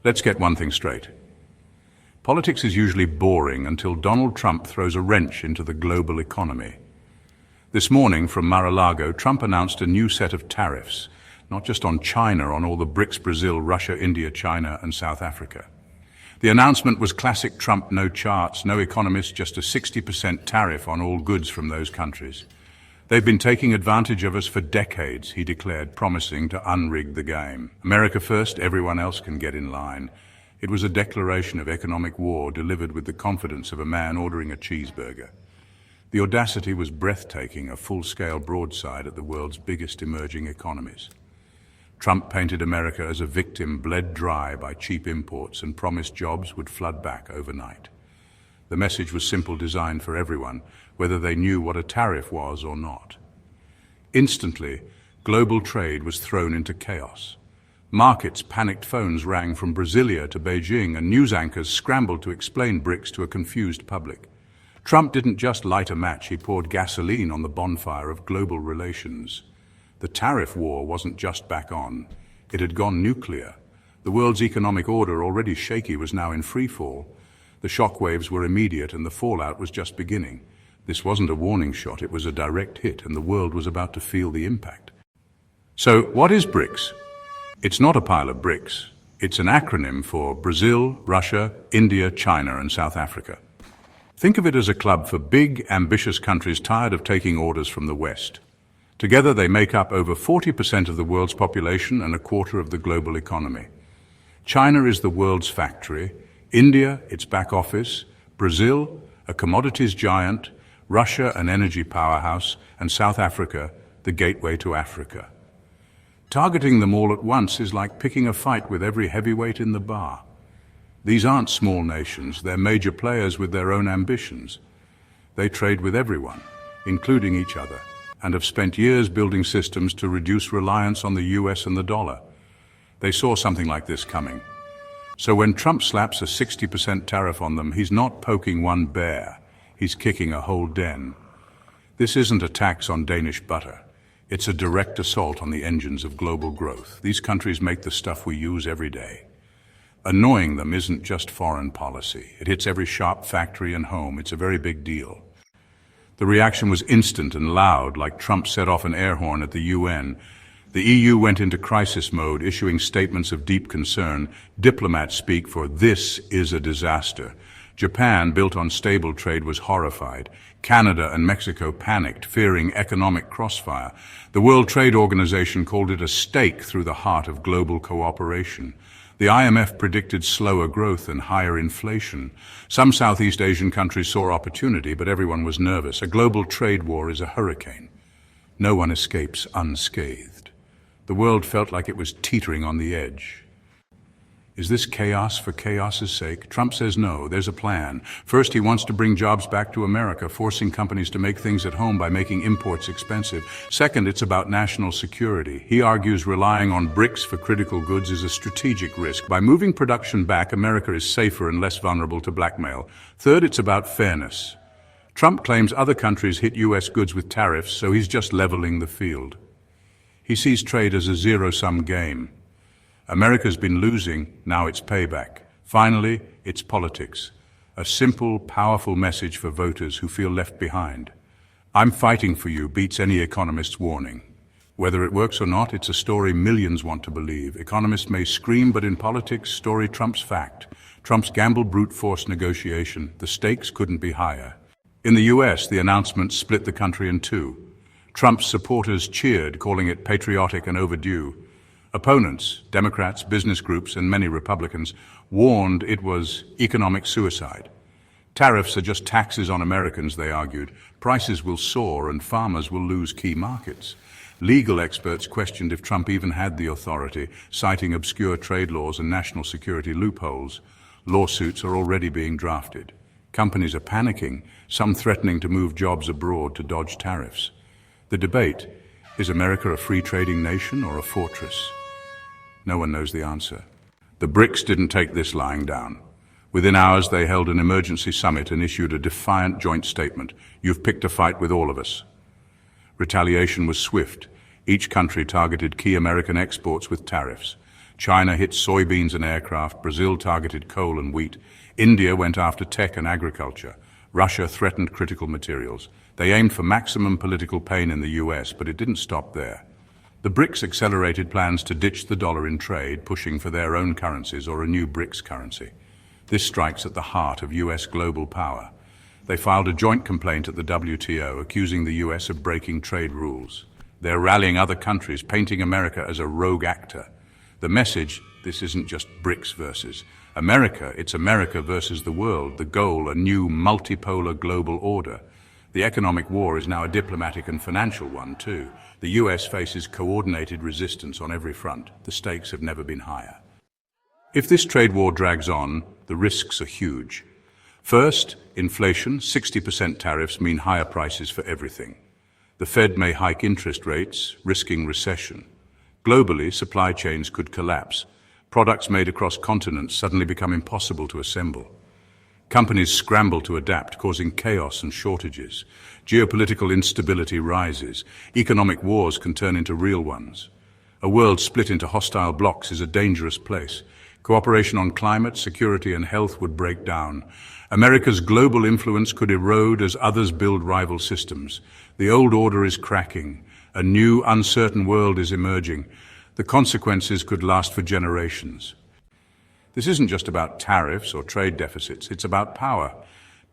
Let's get one thing straight. Politics is usually boring until Donald Trump throws a wrench into the global economy. This morning, from Mar-a-Lago, Trump announced a new set of tariffs, not just on China, on all the BRICS, Brazil, Russia, India, China, and South Africa. The announcement was classic Trump: no charts, no economists, just a 60% tariff on all goods from those countries. They've been taking advantage of us for decades, he declared, promising to unrig the game. America first, everyone else can get in line. It was a declaration of economic war delivered with the confidence of a man ordering a cheeseburger. The audacity was breathtaking, a full-scale broadside at the world's biggest emerging economies. Trump painted America as a victim bled dry by cheap imports and promised jobs would flood back overnight. The message was simple, designed for everyone, whether they knew what a tariff was or not. Instantly, global trade was thrown into chaos. Markets panicked, phones rang from Brasilia to Beijing, and news anchors scrambled to explain BRICS to a confused public. Trump didn't just light a match, he poured gasoline on the bonfire of global relations. The tariff war wasn't just back on, it had gone nuclear. The world's economic order, already shaky, was now in free fall. The shockwaves were immediate and the fallout was just beginning. This wasn't a warning shot, it was a direct hit, and the world was about to feel the impact. So, what is BRICS? It's not a pile of bricks. It's an acronym for Brazil, Russia, India, China, and South Africa. Think of it as a club for big, ambitious countries tired of taking orders from the West. Together they make up over 40% of the world's population and a quarter of the global economy. China is the world's factory, India its back office, Brazil a commodities giant, Russia an energy powerhouse, and South Africa the gateway to Africa. Targeting them all at once is like picking a fight with every heavyweight in the bar. These aren't small nations, they're major players with their own ambitions. They trade with everyone, including each other, and have spent years building systems to reduce reliance on the US and the dollar. They saw something like this coming. So when Trump slaps a 60% tariff on them, he's not poking one bear, he's kicking a whole den. This isn't a tax on Danish butter. It's a direct assault on the engines of global growth. These countries make the stuff we use every day. Annoying them isn't just foreign policy. It hits every shop, factory, and home. It's a very big deal. The reaction was instant and loud, like Trump set off an air horn at the UN. The EU went into crisis mode, issuing statements of deep concern. Diplomats speak for "this is a disaster." Japan, built on stable trade, was horrified. Canada and Mexico panicked, fearing economic crossfire. The World Trade Organization called it a stake through the heart of global cooperation. The IMF predicted slower growth and higher inflation. Some Southeast Asian countries saw opportunity, but everyone was nervous. A global trade war is a hurricane. No one escapes unscathed. The world felt like it was teetering on the edge. Is this chaos for chaos's sake? Trump says no, there's a plan. First, he wants to bring jobs back to America, forcing companies to make things at home by making imports expensive. Second, it's about national security. He argues relying on BRICS for critical goods is a strategic risk. By moving production back, America is safer and less vulnerable to blackmail. Third, it's about fairness. Trump claims other countries hit US goods with tariffs, so he's just leveling the field. He sees trade as a zero-sum game. America's been losing, now it's payback. Finally, it's politics. A simple, powerful message for voters who feel left behind. "I'm fighting for you" beats any economist's warning. Whether it works or not, it's a story millions want to believe. Economists may scream, but in politics, story trumps fact. Trump's gamble brute force negotiation. The stakes couldn't be higher. In the US, the announcement split the country in two. Trump's supporters cheered, calling it patriotic and overdue. Opponents, Democrats, business groups, and many Republicans, warned it was economic suicide. Tariffs are just taxes on Americans, they argued. Prices will soar and farmers will lose key markets. Legal experts questioned if Trump even had the authority, citing obscure trade laws and national security loopholes. Lawsuits are already being drafted. Companies are panicking, some threatening to move jobs abroad to dodge tariffs. The debate: is America a free trading nation or a fortress? No one knows the answer. The BRICS didn't take this lying down. Within hours, they held an emergency summit and issued a defiant joint statement. "You've picked a fight with all of us." Retaliation was swift. Each country targeted key American exports with tariffs. China hit soybeans and aircraft, Brazil targeted coal and wheat, India went after tech and agriculture, Russia threatened critical materials. They aimed for maximum political pain in the US, but it didn't stop there. The BRICS accelerated plans to ditch the dollar in trade, pushing for their own currencies or a new BRICS currency. This strikes at the heart of US global power. They filed a joint complaint at the WTO, accusing the US of breaking trade rules. They're rallying other countries, painting America as a rogue actor. The message, this isn't just BRICS versus America, it's America versus the world. The goal, a new multipolar global order. The economic war is now a diplomatic and financial one too. The US faces coordinated resistance on every front. The stakes have never been higher. If this trade war drags on, the risks are huge. First, inflation. 60% tariffs mean higher prices for everything. The Fed may hike interest rates, risking recession. Globally, supply chains could collapse. Products made across continents suddenly become impossible to assemble. Companies scramble to adapt, causing chaos and shortages. Geopolitical instability rises. Economic wars can turn into real ones. A world split into hostile blocs is a dangerous place. Cooperation on climate, security, and health would break down. America's global influence could erode as others build rival systems. The old order is cracking. A new, uncertain world is emerging. The consequences could last for generations. This isn't just about tariffs or trade deficits, it's about power.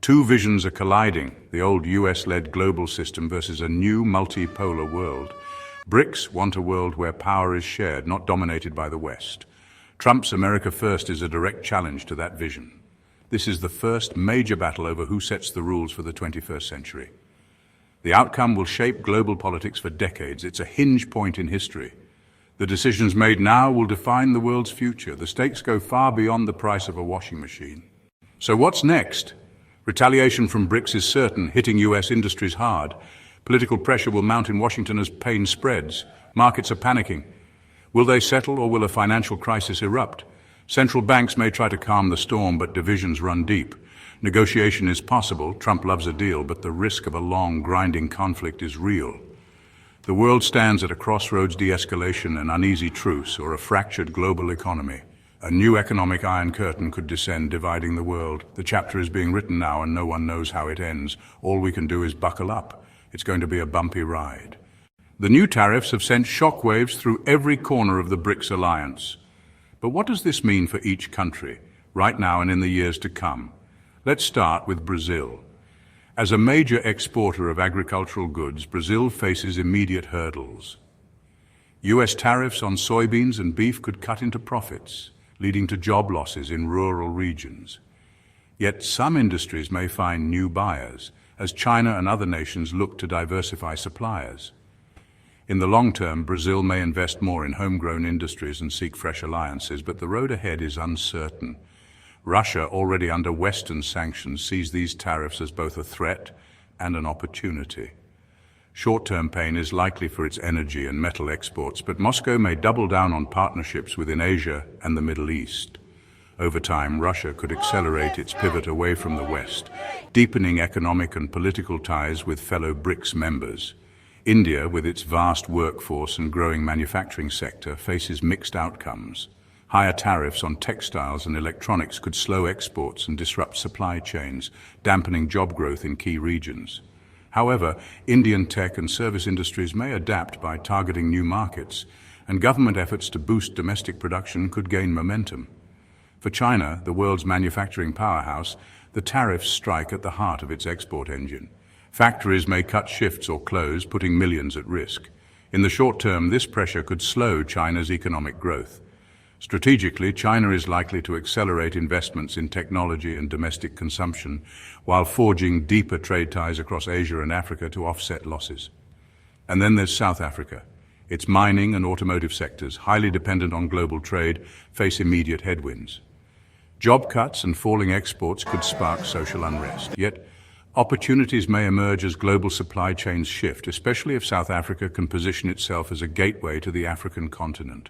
Two visions are colliding, the old US-led global system versus a new multipolar world. BRICS want a world where power is shared, not dominated by the West. Trump's America First is a direct challenge to that vision. This is the first major battle over who sets the rules for the 21st century. The outcome will shape global politics for decades. It's a hinge point in history. The decisions made now will define the world's future. The stakes go far beyond the price of a washing machine. So what's next? Retaliation from BRICS is certain, hitting US industries hard. Political pressure will mount in Washington as pain spreads. Markets are panicking. Will they settle, or will a financial crisis erupt? Central banks may try to calm the storm, but divisions run deep. Negotiation is possible. Trump loves a deal, but the risk of a long, grinding conflict is real. The world stands at a crossroads: de-escalation, an uneasy truce, or a fractured global economy. A new economic iron curtain could descend, dividing the world. The chapter is being written now, and no one knows how it ends. All we can do is buckle up. It's going to be a bumpy ride. The new tariffs have sent shockwaves through every corner of the BRICS alliance. But what does this mean for each country, right now and in the years to come? Let's start with Brazil. As a major exporter of agricultural goods, Brazil faces immediate hurdles. US tariffs on soybeans and beef could cut into profits, leading to job losses in rural regions. Yet some industries may find new buyers, as China and other nations look to diversify suppliers. In the long term, Brazil may invest more in homegrown industries and seek fresh alliances, but the road ahead is uncertain. Russia, already under Western sanctions, sees these tariffs as both a threat and an opportunity. Short-term pain is likely for its energy and metal exports, but Moscow may double down on partnerships within Asia and the Middle East. Over time, Russia could accelerate its pivot away from the West, deepening economic and political ties with fellow BRICS members. India, with its vast workforce and growing manufacturing sector, faces mixed outcomes. Higher tariffs on textiles and electronics could slow exports and disrupt supply chains, dampening job growth in key regions. However, Indian tech and service industries may adapt by targeting new markets, and government efforts to boost domestic production could gain momentum. For China, the world's manufacturing powerhouse, the tariffs strike at the heart of its export engine. Factories may cut shifts or close, putting millions at risk. In the short term, this pressure could slow China's economic growth. Strategically, China is likely to accelerate investments in technology and domestic consumption, while forging deeper trade ties across Asia and Africa to offset losses. And then there's South Africa. Its mining and automotive sectors, highly dependent on global trade, face immediate headwinds. Job cuts and falling exports could spark social unrest. Yet, opportunities may emerge as global supply chains shift, especially if South Africa can position itself as a gateway to the African continent.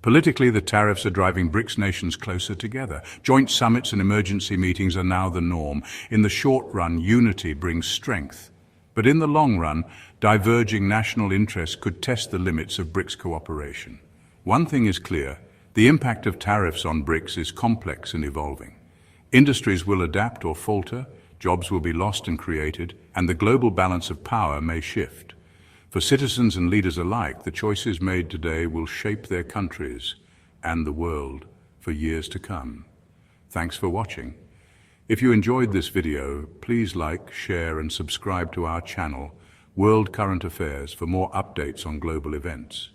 Politically, the tariffs are driving BRICS nations closer together. Joint summits and emergency meetings are now the norm. In the short run, unity brings strength. But in the long run, diverging national interests could test the limits of BRICS cooperation. One thing is clear: The impact of tariffs on BRICS is complex and evolving. Industries will adapt or falter, jobs will be lost and created, and the global balance of power may shift. For citizens and leaders alike, the choices made today will shape their countries and the world for years to come. Thanks for watching. If you enjoyed this video, please like, share, and subscribe to our channel, World Current Affairs, for more updates on global events.